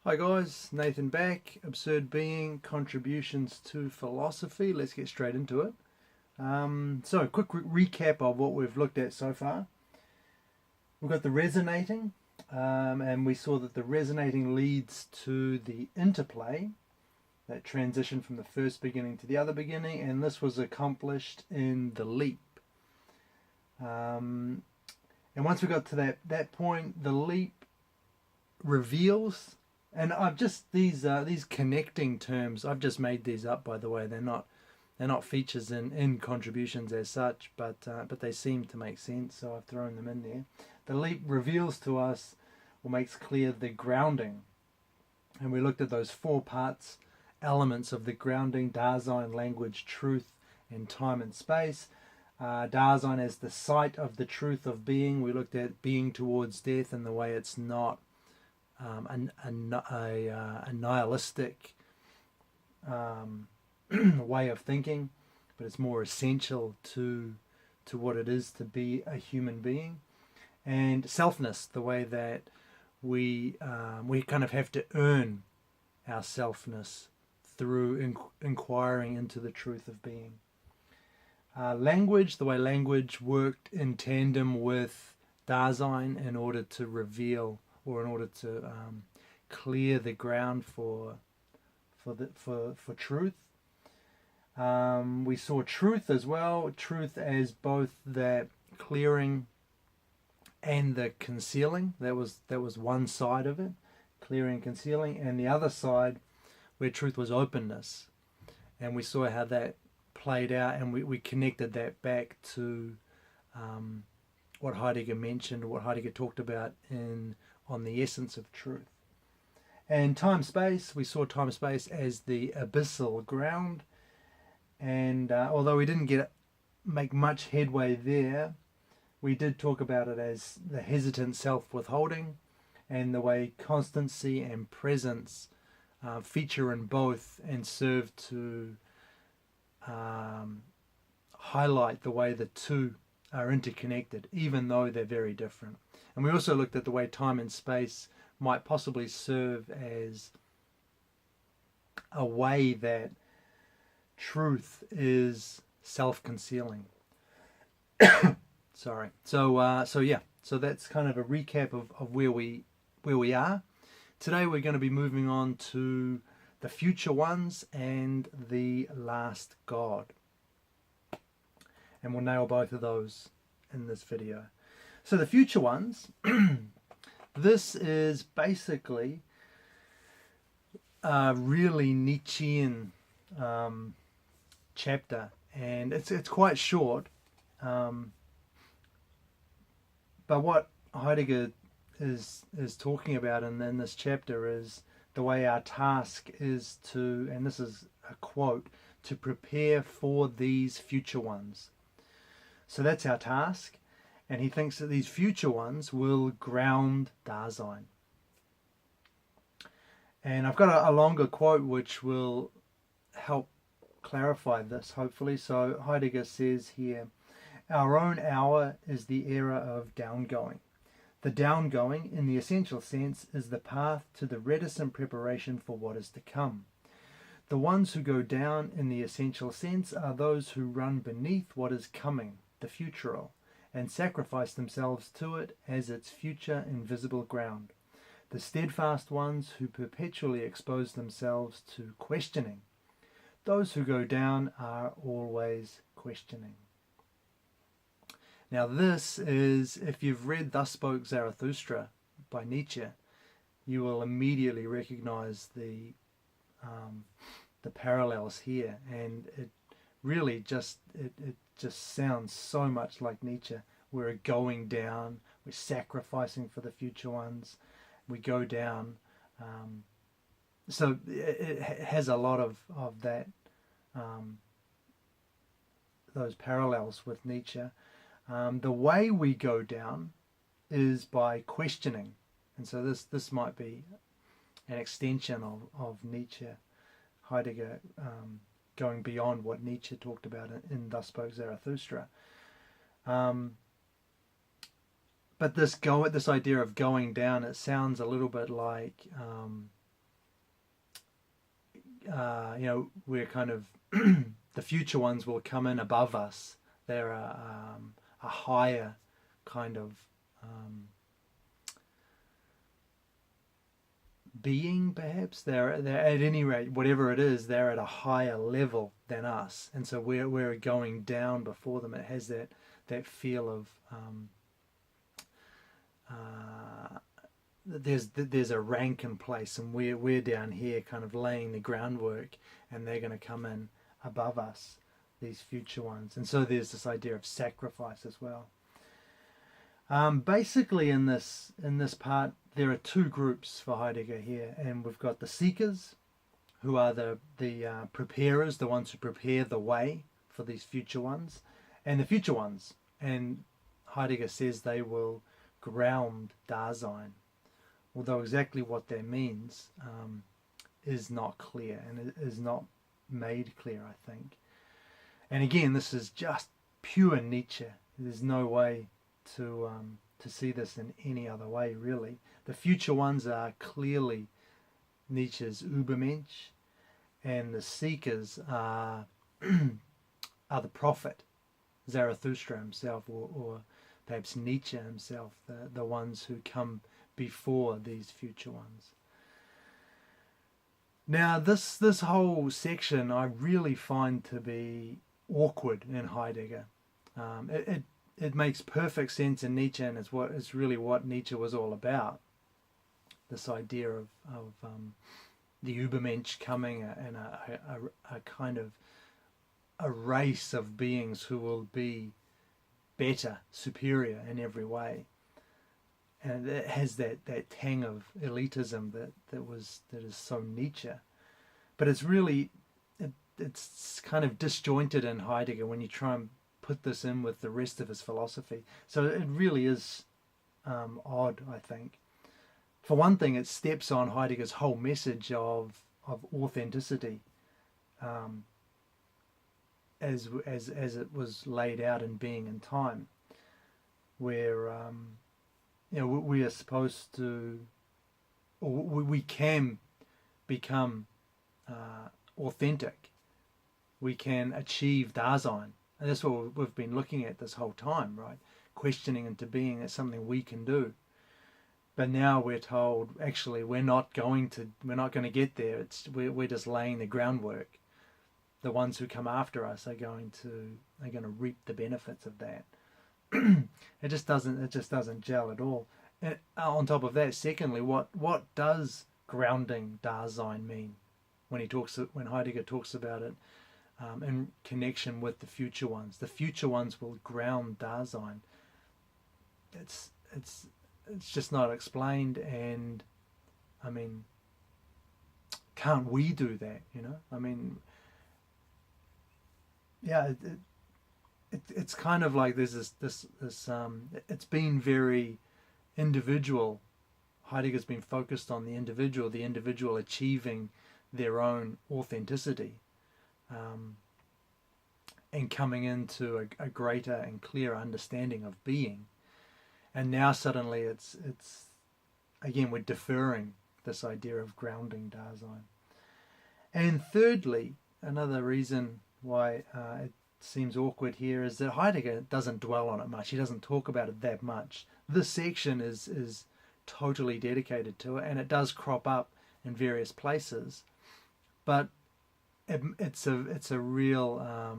Hi guys, Nathan back. Absurd Being, Contributions to Philosophy. Let's get straight into it. So, quick recap of what we've looked at so far. We've got the resonating, and we saw that the resonating leads to the interplay, that transition from the first beginning to the other beginning, and this was accomplished in the leap. And once we got to that point, the leap reveals. And I've just these connecting terms. I've just made these up, by the way. They're not features in contributions as such, but they seem to make sense, so I've thrown them in there. The leap reveals to us, or makes clear, the grounding, and we looked at those four parts, elements of the grounding: Dasein, language, truth, and time and space. Dasein as the sight of the truth of being. We looked at being towards death and the way it's not a nihilistic way of thinking, but it's more essential to what it is to be a human being. And selfness, the way that we kind of have to earn our selfness through inquiring into the truth of being. Language, the way language worked in tandem with Dasein in order to reveal, or in order to clear the ground for truth. We saw truth as well, truth as both that clearing and the concealing. That was one side of it, clearing and concealing, and the other side where truth was openness. And we saw how that played out, and we connected that back to what Heidegger mentioned, what Heidegger talked about on the essence of truth. And time-space, we saw time-space as the abyssal ground, and although we didn't make much headway there, we did talk about it as the hesitant self-withholding, and the way constancy and presence feature in both and serve to highlight the way the two are interconnected, even though they're very different. And we also looked at the way time and space might possibly serve as a way that truth is self-concealing. Sorry. So that's kind of a recap of where we are. Today we're going to be moving on to the future ones and the last God. And we'll nail both of those in this video. So the future ones, this is basically a really Nietzschean chapter, and it's quite short. But what Heidegger is talking about in this chapter is the way our task is to, and this is a quote, to prepare for these future ones. So that's our task. And he thinks that these future ones will ground Dasein. And I've got a longer quote which will help clarify this, hopefully. So Heidegger says here, "Our own hour is the era of downgoing. The downgoing, in the essential sense, is the path to the reticent preparation for what is to come. The ones who go down in the essential sense are those who run beneath what is coming, the futural, and sacrifice themselves to it as its future invisible ground. The steadfast ones who perpetually expose themselves to questioning. Those who go down are always questioning." Now this is, if you've read Thus Spoke Zarathustra by Nietzsche, you will immediately recognize the parallels here, and it really just sounds so much like Nietzsche. We're going down, we're sacrificing for the future ones, we go down. So it has a lot of that, those parallels with Nietzsche. The way we go down is by questioning, and so this might be an extension of Nietzsche, Heidegger, going beyond what Nietzsche talked about in Thus Spoke Zarathustra. But this idea of going down, it sounds a little bit like we're kind of the future ones will come in above us. They're a higher kind of being, perhaps. They're at any rate, whatever it is, they're at a higher level than us, and so we're going down before them. It has that feel of there's a rank in place, and we're down here kind of laying the groundwork, and they're going to come in above us, these future ones. And so there's this idea of sacrifice as well. Basically in this part there are two groups for Heidegger here, and we've got the seekers, who are the preparers, the ones who prepare the way for these future ones, and the future ones. And Heidegger says they will ground Dasein, although exactly what that means is not clear, and is not made clear, I think. And again, this is just pure Nietzsche. There's no way to see this in any other way, really. The future ones are clearly Nietzsche's Übermensch, and the seekers are the prophet, Zarathustra himself, or perhaps Nietzsche himself, the ones who come before these future ones. Now, this whole section I really find to be awkward in Heidegger. It makes perfect sense in Nietzsche, and it's really what Nietzsche was all about. This idea of the Übermensch coming, and a kind of a race of beings who will be better, superior in every way. And it has that tang of elitism that is so Nietzsche. But it's really, it's kind of disjointed in Heidegger when you try and put this in with the rest of his philosophy. So it really is odd, I think. For one thing, it steps on Heidegger's whole message of authenticity, as it was laid out in Being and Time, where we are supposed to, or we can become authentic. We can achieve Dasein. And that's what we've been looking at this whole time, right? Questioning into being is something we can do. But now we're told, actually, we're not going to get there. We're just laying the groundwork. The ones who come after us are going to reap the benefits of that. It just doesn't gel at all. And on top of that, secondly, what does grounding Dasein mean when Heidegger talks about it in connection with the future ones? The future ones will ground Dasein. It's just not explained, and I mean, can't we do that? I mean, yeah, it's kind of like there's this it's been very individual. Heidegger's been focused on the individual achieving their own authenticity, and coming into a greater and clearer understanding of being. And now suddenly it's again, we're deferring this idea of grounding Dasein. And thirdly, another reason why it seems awkward here is that Heidegger doesn't dwell on it much. He doesn't talk about it that much. This section is totally dedicated to it, and it does crop up in various places, but it's a real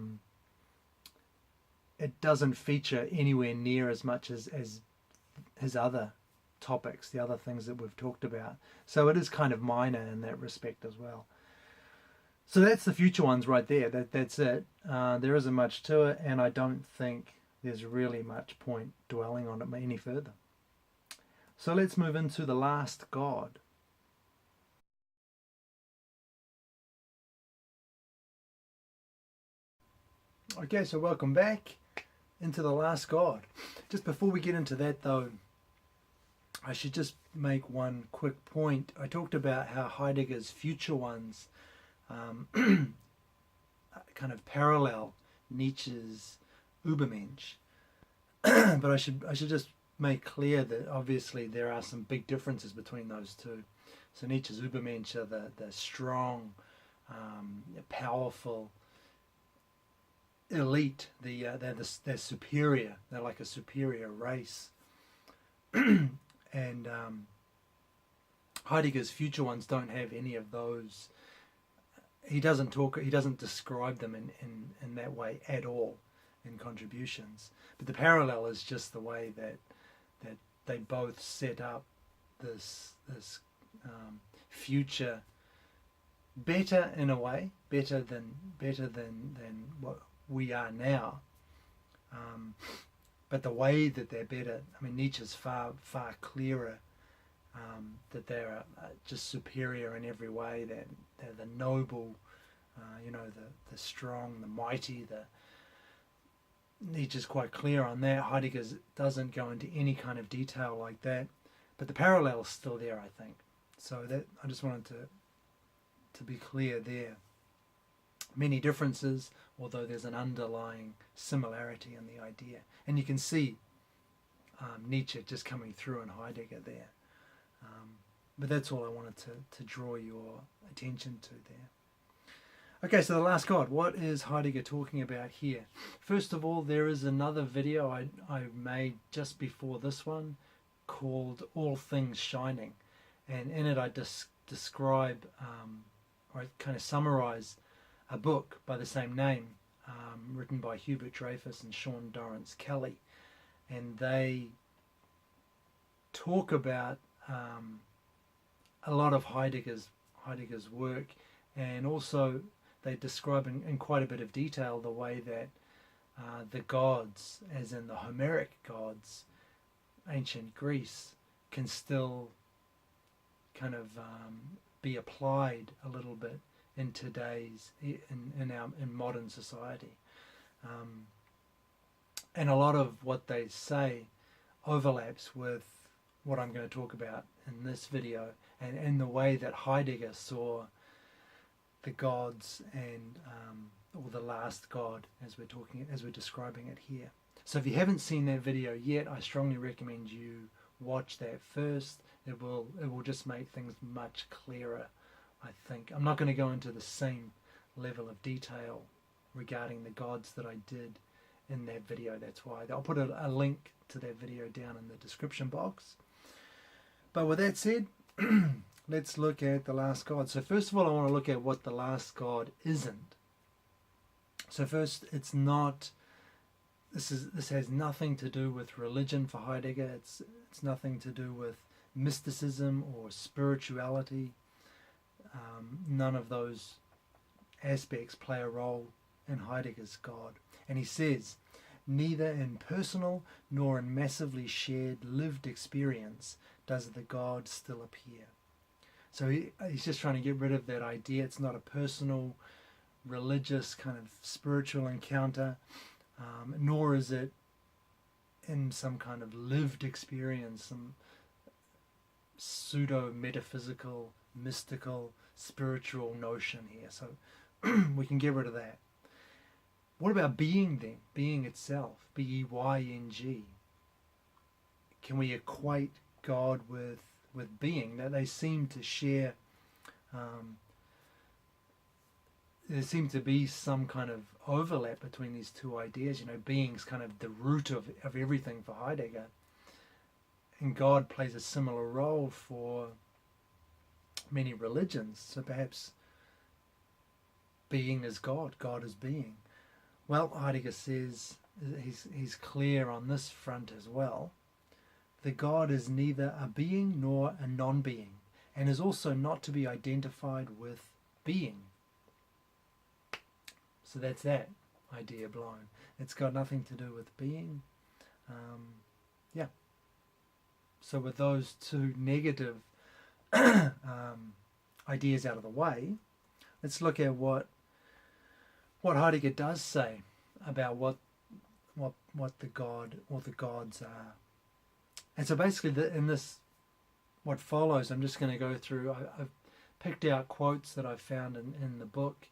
it doesn't feature anywhere near as much as his other topics, the other things that we've talked about. So it is kind of minor in that respect as well. So that's the future ones right there. That's it. There isn't much to it, and I don't think there's really much point dwelling on it any further. So let's move into the last God. Okay, so welcome back into the last God. Just before we get into that, though, I should just make one quick point. I talked about how Heidegger's future ones kind of parallel Nietzsche's Übermensch. But I should just make clear that obviously there are some big differences between those two. So Nietzsche's Übermensch are the strong, powerful elite. They're superior. They're like a superior race. And Heidegger's future ones don't have any of those. He doesn't describe them in that way at all in Contributions. But the parallel is just the way that they both set up this future better in a way, better than what we are now. But the way that they're better, I mean, Nietzsche's far clearer, that they're just superior in every way. They're the noble, the strong, the mighty. Nietzsche's quite clear on that. Heidegger doesn't go into any kind of detail like that, but the parallel's still there, I think. So that I just wanted to be clear there. Many differences, although there's an underlying similarity in the idea, and you can see Nietzsche just coming through in Heidegger there. But that's all I wanted to draw your attention to there. Okay, so the last God. What is Heidegger talking about here? First of all, there is another video I made just before this one called All Things Shining. And in it I describe, or I kind of summarize a book by the same name, written by Hubert, Dreyfus and Sean Dorrance Kelly. And they talk about a lot of Heidegger's work, and also they describe in quite a bit of detail the way that the gods, as in the Homeric gods, ancient Greece, can still kind of be applied a little bit in today's in modern society, and a lot of what they say overlaps with what I'm going to talk about in this video, and in the way that Heidegger saw the gods and or the last God, as we're describing it here. So if you haven't seen that video yet, I strongly recommend you watch that first. It will just make things much clearer, I think. I'm not going to go into the same level of detail regarding the gods that I did in that video. That's why I'll put a link to that video down in the description box. But with that said, let's look at the last God. So first of all, I want to look at what the last God isn't. So first, it's not. This has nothing to do with religion for Heidegger. It's nothing to do with mysticism or spirituality. None of those aspects play a role in Heidegger's God. And he says, neither in personal nor in massively shared lived experience does the God still appear. So he's just trying to get rid of that idea. It's not a personal, religious, kind of spiritual encounter, nor is it in some kind of lived experience, some pseudo-metaphysical, mystical, spiritual notion here. So we can get rid of that. What about being then? Being itself, B-E-Y-N-G. Can we equate God with being? That they seem to share, there seems to be some kind of overlap between these two ideas. Being's kind of the root of everything for Heidegger. And God plays a similar role for many religions. So perhaps being is God, God is being. Well, Heidegger says, he's clear on this front as well. The God is neither a being nor a non-being, and is also not to be identified with being. So that's that idea blown. It's got nothing to do with being. Yeah. So with those two negative ideas out of the way, let's look at what Heidegger does say about what the gods are. And so basically, in this, what follows, I'm just going to go through. I've picked out quotes that I've found in the book,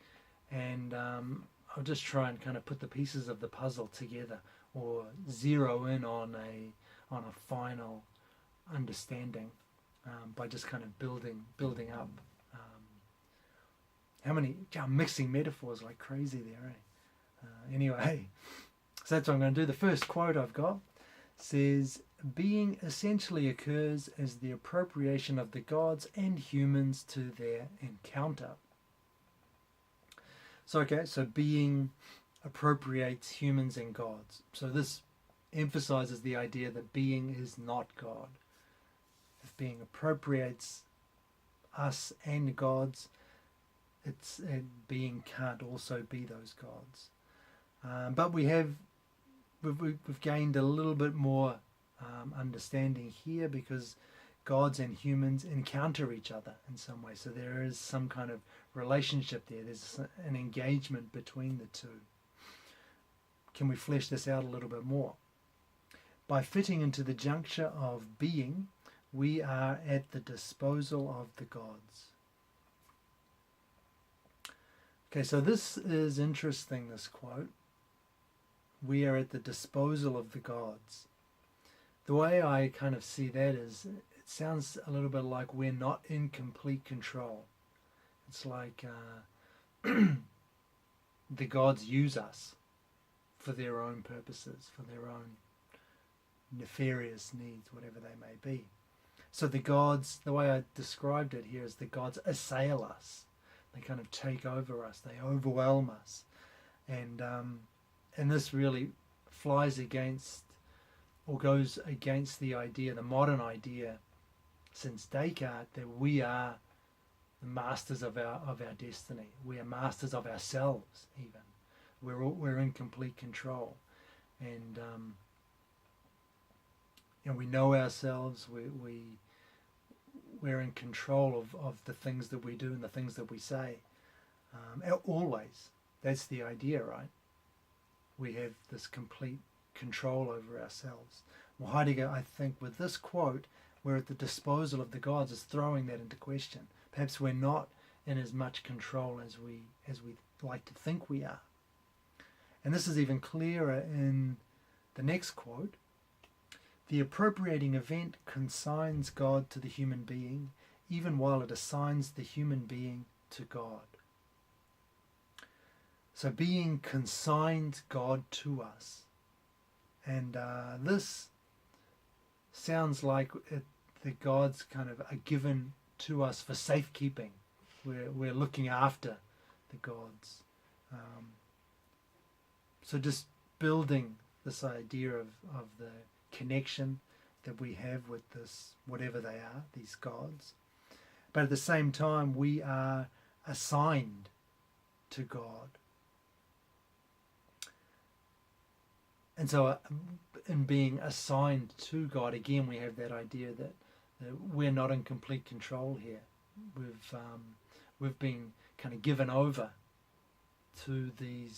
and I'll just try and kind of put the pieces of the puzzle together, or zero in on a final understanding by just kind of building up I'm mixing metaphors like crazy there, eh? Anyway, so that's what I'm going to do. The first quote I've got says, being essentially occurs as the appropriation of the gods and humans to their encounter. So being appropriates humans and gods. So this emphasizes the idea that being is not God. If being appropriates us and gods, being can't also be those gods. But we've gained a little bit more understanding here, because gods and humans encounter each other in some way. So there is some kind of relationship there. There's an engagement between the two. Can we flesh this out a little bit more? By fitting into the juncture of being, we are at the disposal of the gods. Okay, so this is interesting, this quote. We are at the disposal of the gods. The way I kind of see that is, it sounds a little bit like we're not in complete control. It's like the gods use us for their own purposes, for their own nefarious needs, whatever they may be. So the gods, the way I described it here is the gods assail us. They kind of take over us. They overwhelm us. And this really flies against, or goes against the idea, the modern idea since Descartes, that we are the masters of our destiny. We are masters of ourselves even. We're in complete control. And we know ourselves. We're in control of the things that we do and the things that we say. Always. That's the idea, right? We have this complete control over ourselves. Well, Heidegger, I think, with this quote, we're at the disposal of the gods, is throwing that into question. Perhaps we're not in as much control as we like to think we are. And this is even clearer in the next quote. The appropriating event consigns God to the human being, even while it assigns the human being to God. So being consigned God to us. And this sounds like the gods kind of are given to us for safekeeping. We're looking after the gods. So just building this idea of the connection that we have with this, whatever they are, these gods. But at the same time, we are assigned to God. And so in being assigned to God, again, we have that idea that we're not in complete control here. We've been kind of given over to the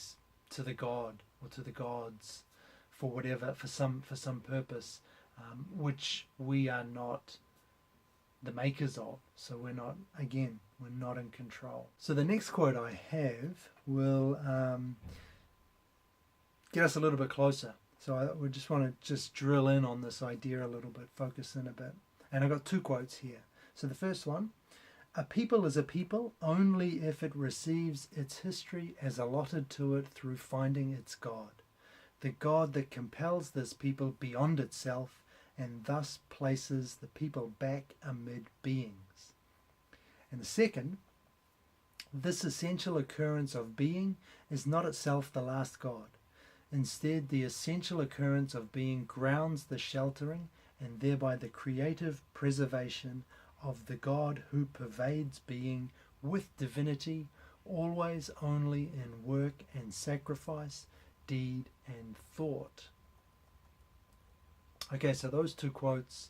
God or to the gods for some purpose, which we are not the makers of. So we're not in control. So the next quote I have will get us a little bit closer. So we just want to drill in on this idea a little bit, focus in a bit. And I've got two quotes here. So the first one, a people is a people only if it receives its history as allotted to it through finding its God. The God that compels this people beyond itself and thus places the people back amid beings. And the second, this essential occurrence of being is not itself the last God. Instead, the essential occurrence of being grounds the sheltering and thereby the creative preservation of the God who pervades being with divinity, always only in work and sacrifice, deed and thought. Okay, so those two quotes,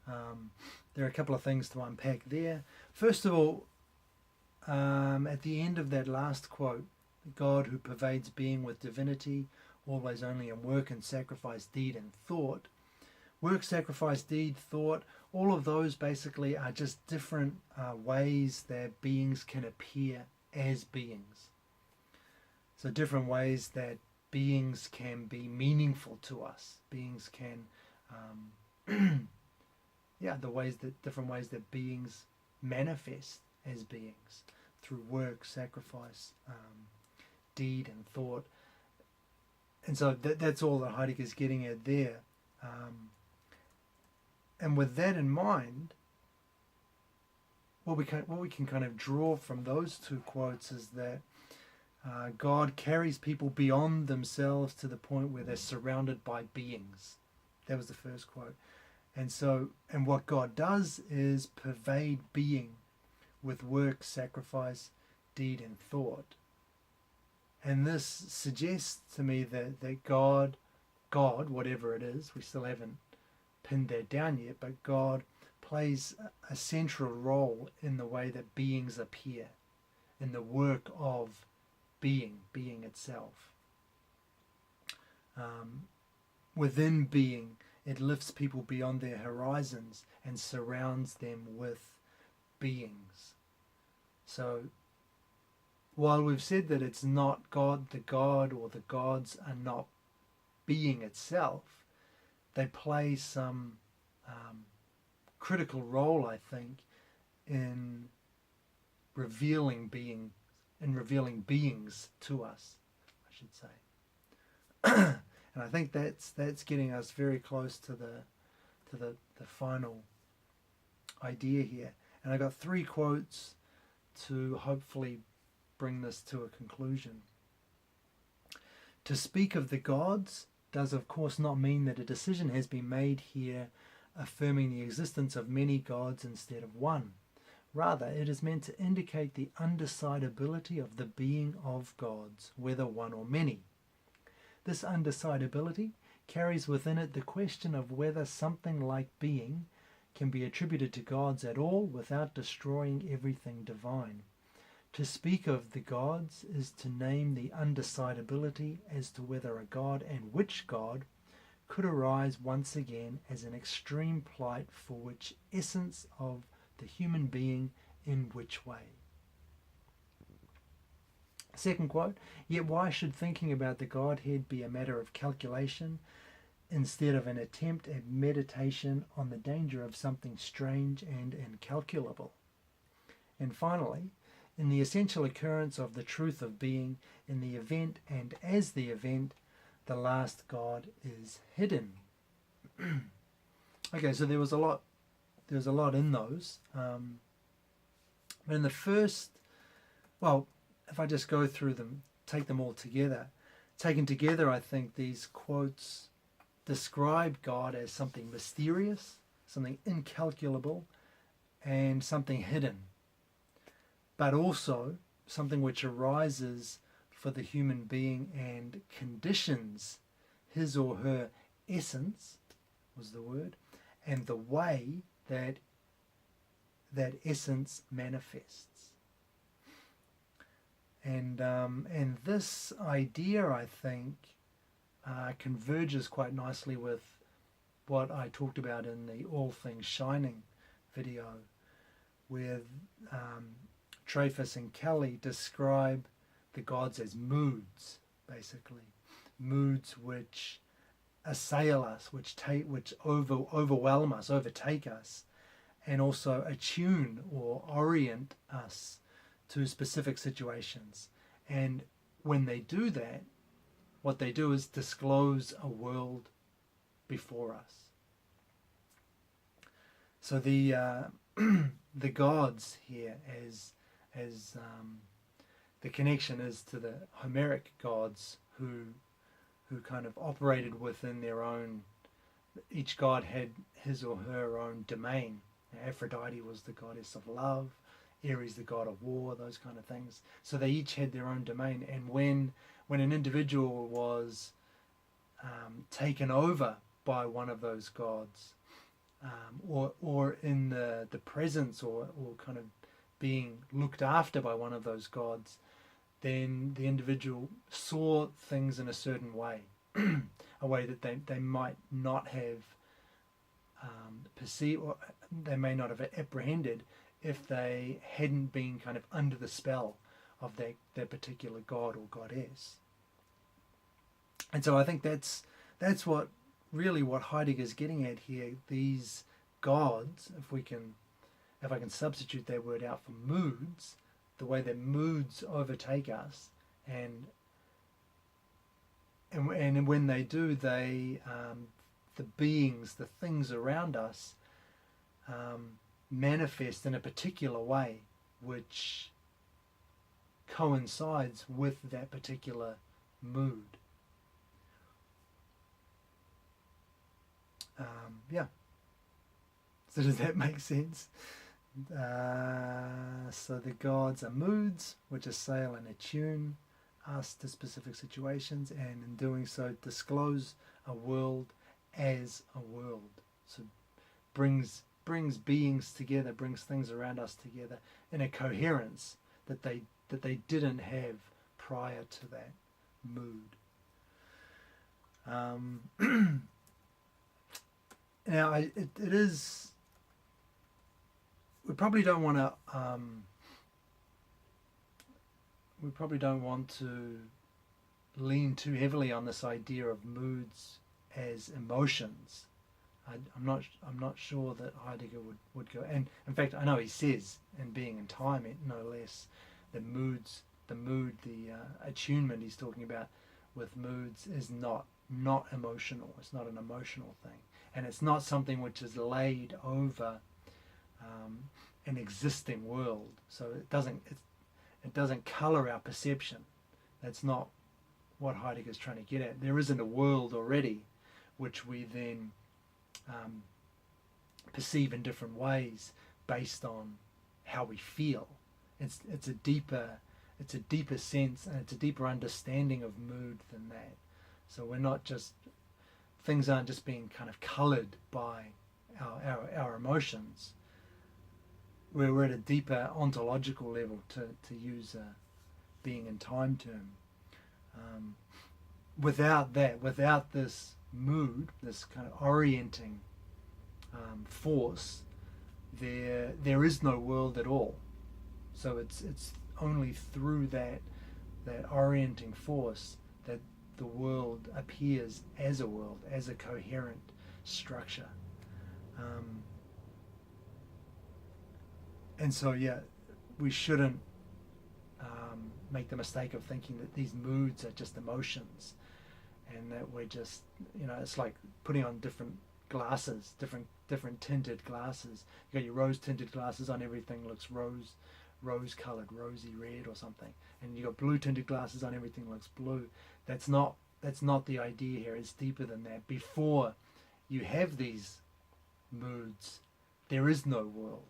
there are a couple of things to unpack there. First of all, at the end of that last quote, God who pervades being with divinity, always only in work and sacrifice, deed and thought. Work, sacrifice, deed, thought, all of those basically are just different ways that beings can appear as beings. So different ways that beings can be meaningful to us. Beings can, different ways that beings manifest as beings. through work, sacrifice, deed and thought. And so that's all that Heidegger's getting at there. And with that in mind, what we can kind of draw from those two quotes is that God carries people beyond themselves to the point where they're surrounded by beings. That was the first quote. And what God does is pervade being with work, sacrifice, deed, and thought. And this suggests to me that God, whatever it is, we still haven't pinned that down yet, but God plays a central role in the way that beings appear, in the work of being itself. Within being, it lifts people beyond their horizons and surrounds them with beings. So while we've said that it's not God, the God, or the gods are not being itself, they play some critical role, I think, in revealing beings to us, I should say. And I think that's getting us very close to the final idea here. And I got 3 quotes to hopefully bring this to a conclusion. To speak of the gods does of course not mean that a decision has been made here affirming the existence of many gods instead of one. Rather, it is meant to indicate the undecidability of the being of gods, whether one or many. This undecidability carries within it the question of whether something like being can be attributed to gods at all without destroying everything divine. To speak of the gods is to name the undecidability as to whether a god and which god could arise once again as an extreme plight for which essence of the human being in which way. Second quote, yet why should thinking about the Godhead be a matter of calculation instead of an attempt at meditation on the danger of something strange and incalculable? And finally, in the essential occurrence of the truth of being, in the event and as the event, the last God is hidden. Okay, so there was a lot in those. But in the first, well, if I just go through them, take them all together, taken together, I think these quotes describe God as something mysterious, something incalculable, and something hidden, but also something which arises for the human being and conditions his or her essence, was the word, and the way that that essence manifests. And this idea, I think, converges quite nicely with what I talked about in the All Things Shining video, where Dreyfus and Kelly describe the gods as moods, basically. Moods which assail us, which overwhelm us, overtake us, and also attune or orient us to specific situations. And when they do that, what they do is disclose a world before us. So the the gods here, as the connection is to the Homeric gods who kind of operated within their own. Each god had his or her own domain. Aphrodite was the goddess of love, Ares the god of war, those kind of things. So they each had their own domain. And when an individual was taken over by one of those gods, or in the presence or kind of being looked after by one of those gods, then the individual saw things in a certain way, a way that they might not have perceived, or they may not have apprehended if they hadn't been kind of under the spell of that particular god or goddess. And so I think that's what Heidegger's getting at here. These gods, if I can substitute that word out for moods, moods overtake us, and when they do, they the beings, the things around us, manifest in a particular way, which coincides with that particular mood. Yeah. So does that make sense? So the gods are moods which assail and attune us to specific situations, and in doing so disclose a world as a world. So brings beings together, brings things around us together in a coherence that they didn't have prior to that mood. Now it is. We probably don't want to lean too heavily on this idea of moods as emotions. I'm not sure that Heidegger would go, and in fact I know he says in Being and Time, no less, the attunement he's talking about with moods is not emotional. It's not an emotional thing, and it's not something which is laid over an existing world. So it doesn't colour our perception. That's not what Heidegger's trying to get at. There isn't a world already which we then perceive in different ways based on how we feel. It's a deeper sense, and it's a deeper understanding of mood than that. So things aren't just being kind of coloured by our emotions. We're at a deeper ontological level, to use a Being and Time term. Without this mood, this kind of orienting force, there is no world at all. So it's only through that orienting force that the world appears as a world, as a coherent structure. And so, yeah, we shouldn't make the mistake of thinking that these moods are just emotions, and that we're just, it's like putting on different glasses, different tinted glasses. You got your rose tinted glasses on, everything looks rose colored, rosy red or something, and you got blue tinted glasses on, everything looks blue. That's not the idea here. It's deeper than that. Before you have these moods, there is no world.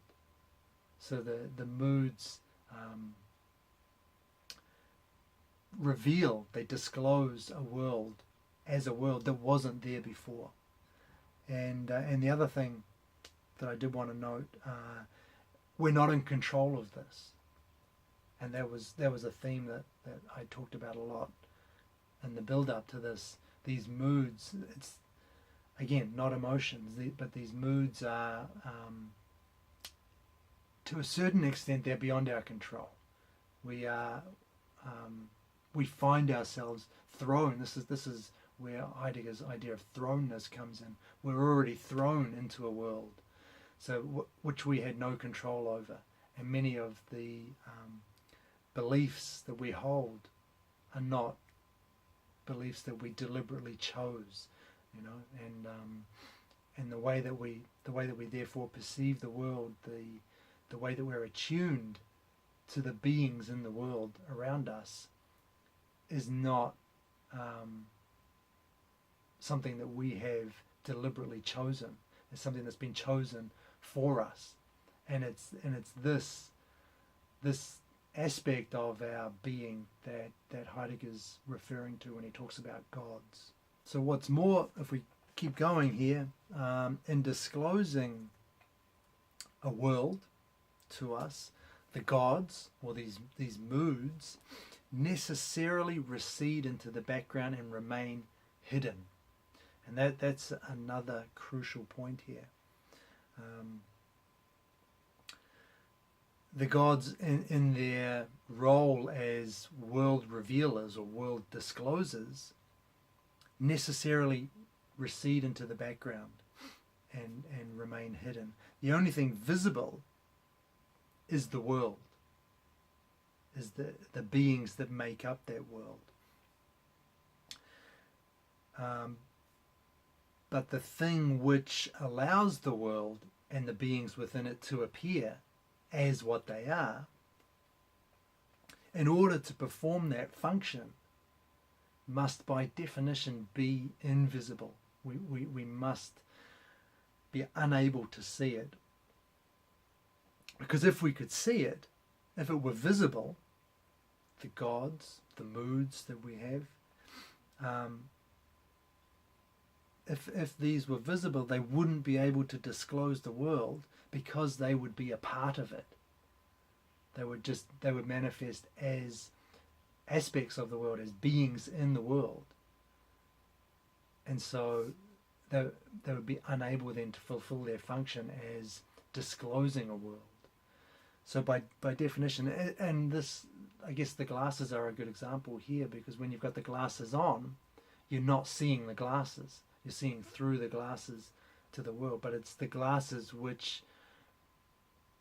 So the moods they disclose a world as a world that wasn't there before. And the other thing that I did want to note, we're not in control of this. And that was a theme that I talked about a lot in the build up to this. These moods, it's again not emotions, but these moods are to a certain extent, they're beyond our control. We find ourselves thrown. This is where Heidegger's idea of thrownness comes in. We're already thrown into a world, so which we had no control over, and many of the beliefs that we hold are not beliefs that we deliberately chose, and the way that we therefore perceive the world, the way that we're attuned to the beings in the world around us is not something that we have deliberately chosen. It's something that's been chosen for us, and it's this aspect of our being that Heidegger's referring to when he talks about gods. So what's more, if we keep going here, in disclosing a world to us, the gods, or these moods, necessarily recede into the background and remain hidden. And that's another crucial point here. The gods, in their role as world revealers or world disclosers, necessarily recede into the background and remain hidden. The only thing visible is the world. is the beings that make up that world. But the thing which allows the world and the beings within it to appear as what they are, in order to perform that function, must by definition be invisible. We must be unable to see it. Because if we could see it, if it were visible, the gods, the moods that we have, if these were visible, they wouldn't be able to disclose the world because they would be a part of it. They would manifest as aspects of the world, as beings in the world. And so they would be unable then to fulfill their function as disclosing a world. So by definition, and this, I guess the glasses are a good example here, because when you've got the glasses on, you're not seeing the glasses. You're seeing through the glasses to the world, but it's the glasses which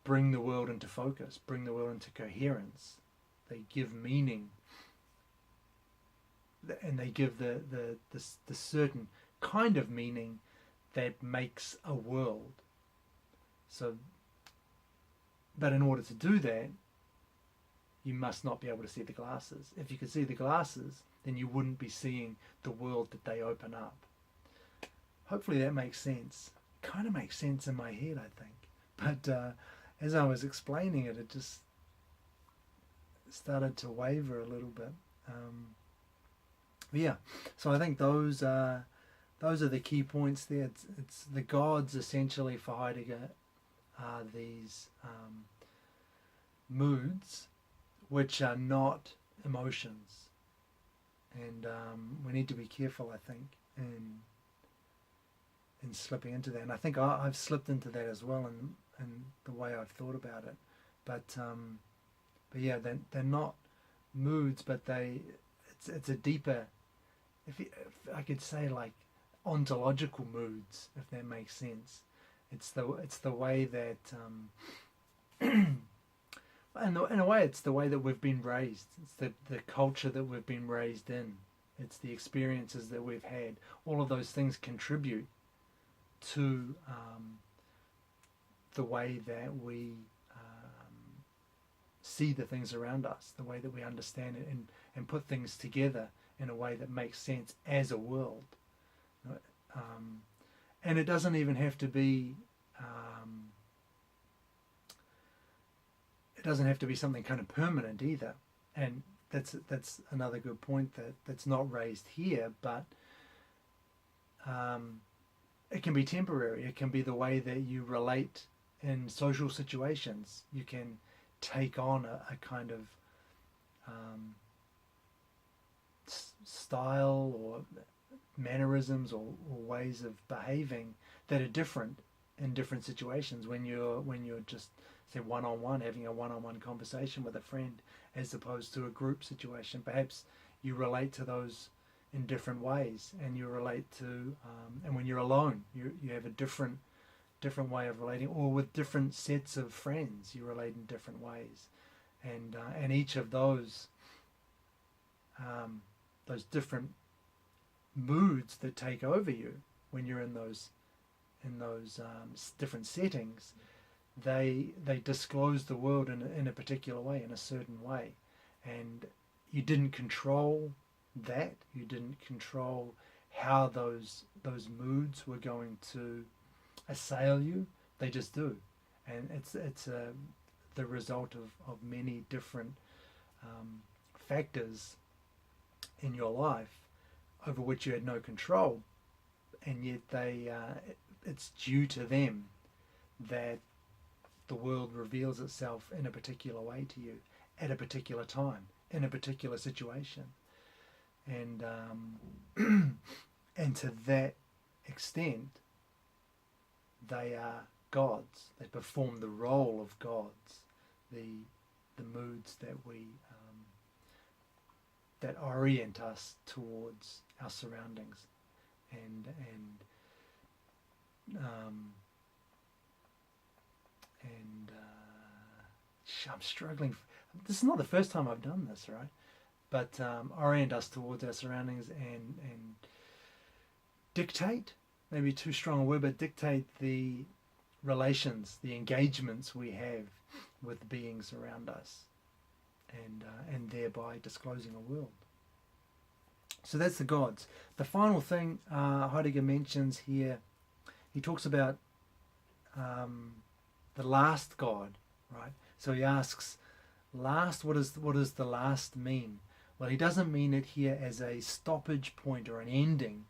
bring the world into focus, bring the world into coherence. They give meaning, and they give the certain kind of meaning that makes a world. So, but in order to do that, you must not be able to see the glasses. If you could see the glasses, then you wouldn't be seeing the world that they open up. Hopefully that makes sense. It kind of makes sense in my head, I think. But as I was explaining it, it just started to waver a little bit. Yeah, so I think those are the key points there. It's the gods, essentially, for Heidegger, are these moods which are not emotions. And we need to be careful, I think, in slipping into that. And I think I've slipped into that as well in the way I've thought about it. But yeah, they're not moods, but it's a deeper, if I could say, like ontological moods, if that makes sense. It's the way that in a way it's the way that we've been raised. It's the culture that we've been raised in. It's the experiences that we've had. All of those things contribute to the way that we see the things around us, the way that we understand it and put things together in a way that makes sense as a world. And it doesn't even have to be something kind of permanent either. And that's another good point that's not raised here, but it can be temporary. It can be the way that you relate in social situations. You can take on a kind of style or mannerisms or ways of behaving that are different in different situations. When you're just, say, one-on-one, having a one-on-one conversation with a friend, as opposed to a group situation, perhaps you relate to those in different ways, and you relate to and when you're alone, you have a different way of relating, or with different sets of friends you relate in different ways, and each of those different moods that take over you when you're in those different settings, they disclose the world in a particular way, in a certain way, and you didn't control that. You didn't control how those moods were going to assail you. They just do, and it's the result of many different factors in your life over which you had no control, and yet it's due to them that the world reveals itself in a particular way to you at a particular time, in a particular situation. And and to that extent, they are gods. They perform the role of gods. The moods that we that orient us towards our surroundings, and I'm struggling. this is not the first time I've done this, right? But orient us towards our surroundings and dictate, maybe too strong a word, but dictate the relations, the engagements we have with beings around us, and thereby disclosing a world. So that's the gods. The final thing Heidegger mentions here, he talks about the last God, right? So he asks, last, what does the last mean? Well, he doesn't mean it here as a stoppage point or an ending.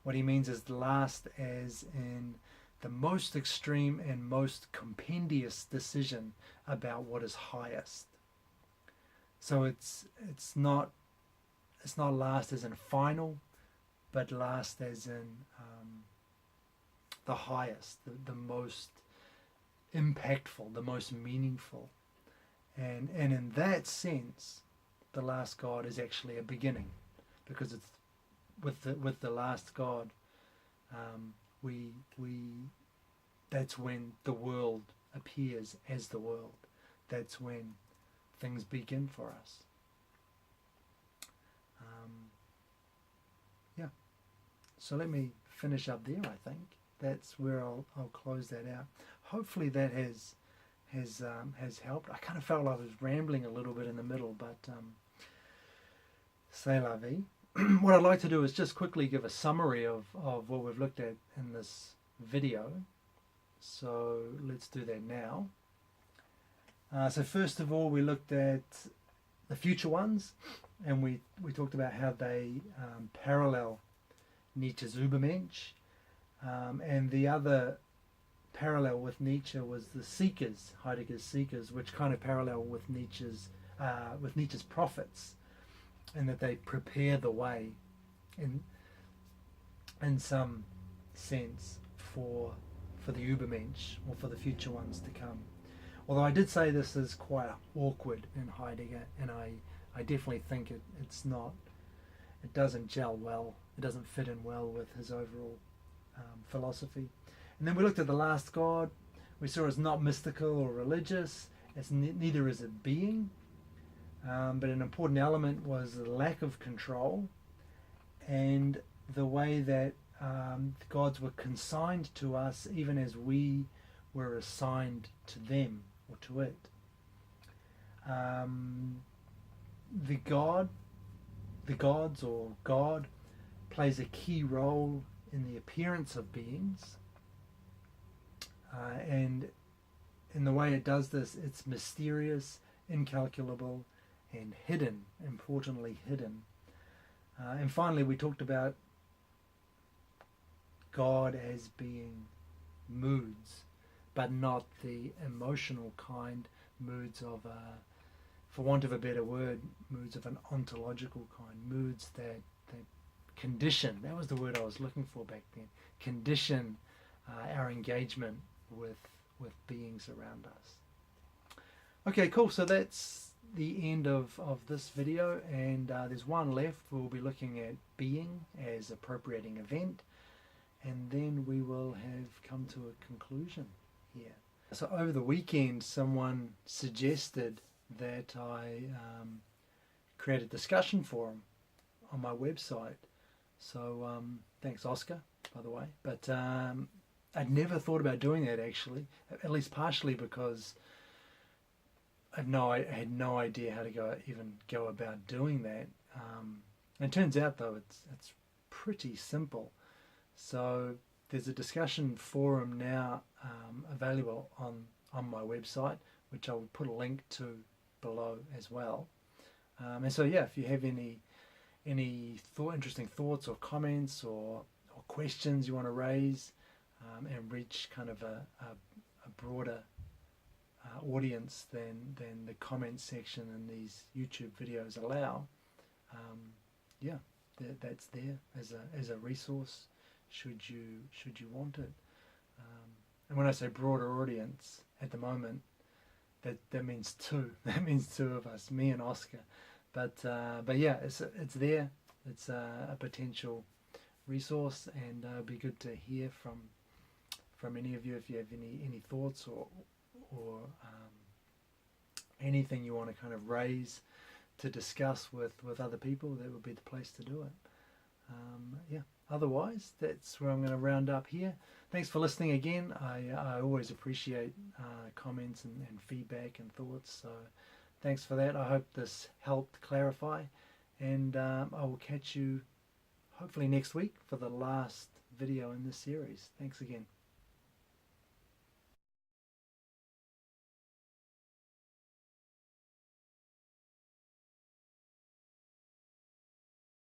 What he means is the last as in the most extreme and most compendious decision about what is highest. So it's not last as in final, but last as in the highest, the most impactful, the most meaningful. And in that sense, the last God is actually a beginning, because it's with the last God, we that's when the world appears as the world. That's when things begin for us. Yeah. So let me finish up there. I think that's where I'll close that out. Hopefully that has helped. I kind of felt like I was rambling a little bit in the middle, but c'est la vie. What I'd like to do is just quickly give a summary of what we've looked at in this video. So let's do that now. So first of all, we looked at the future ones, and we talked about how they parallel Nietzsche's Übermensch, and the other parallel with Nietzsche was the seekers, Heidegger's seekers, which kind of parallel with Nietzsche's prophets, and that they prepare the way in some sense for the Übermensch, or for the future ones to come. Although I did say this is quite awkward in Heidegger, and I definitely think it doesn't gel well, it doesn't fit in well with his overall philosophy. And then we looked at the last God. We saw it's not mystical or religious, it's neither is it being, but an important element was the lack of control, and the way that the gods were consigned to us even as we were assigned to them or to it. The gods or God plays a key role in the appearance of beings, and in the way it does this, it's mysterious, incalculable, and hidden, importantly hidden. And finally, we talked about God as being moods, but not the emotional kind, moods of for want of a better word, moods of an ontological kind, moods that condition, that was the word I was looking for back then, condition our engagement with beings around us. Okay, cool, so that's the end of this video, and there's one left. We'll be looking at being as appropriating event, and then we will have come to a conclusion here. So over the weekend, someone suggested that I create a discussion forum on my website. So thanks, Oscar, by the way. But I'd never thought about doing that, actually, at least partially because I had no idea how to go about doing that. And it turns out, though, it's pretty simple. So there's a discussion forum now available on my website, which I will put a link to below as well. And so yeah, if you have any interesting thoughts or comments or questions you want to raise, and reach kind of a broader audience than the comment section in these YouTube videos allow, yeah, that's there as a resource should you want it. And when I say broader audience, at the moment, that means two. That means two of us, me and Oscar. But yeah, it's there. It's a potential resource, and it'd be good to hear from any of you if you have any thoughts or anything you want to kind of raise to discuss with other people, that would be the place to do it. Yeah, otherwise, that's where I'm going to round up here. Thanks for listening again. I always appreciate comments and feedback and thoughts, so thanks for that. I hope this helped clarify, and I will catch you hopefully next week for the last video in this series. Thanks again.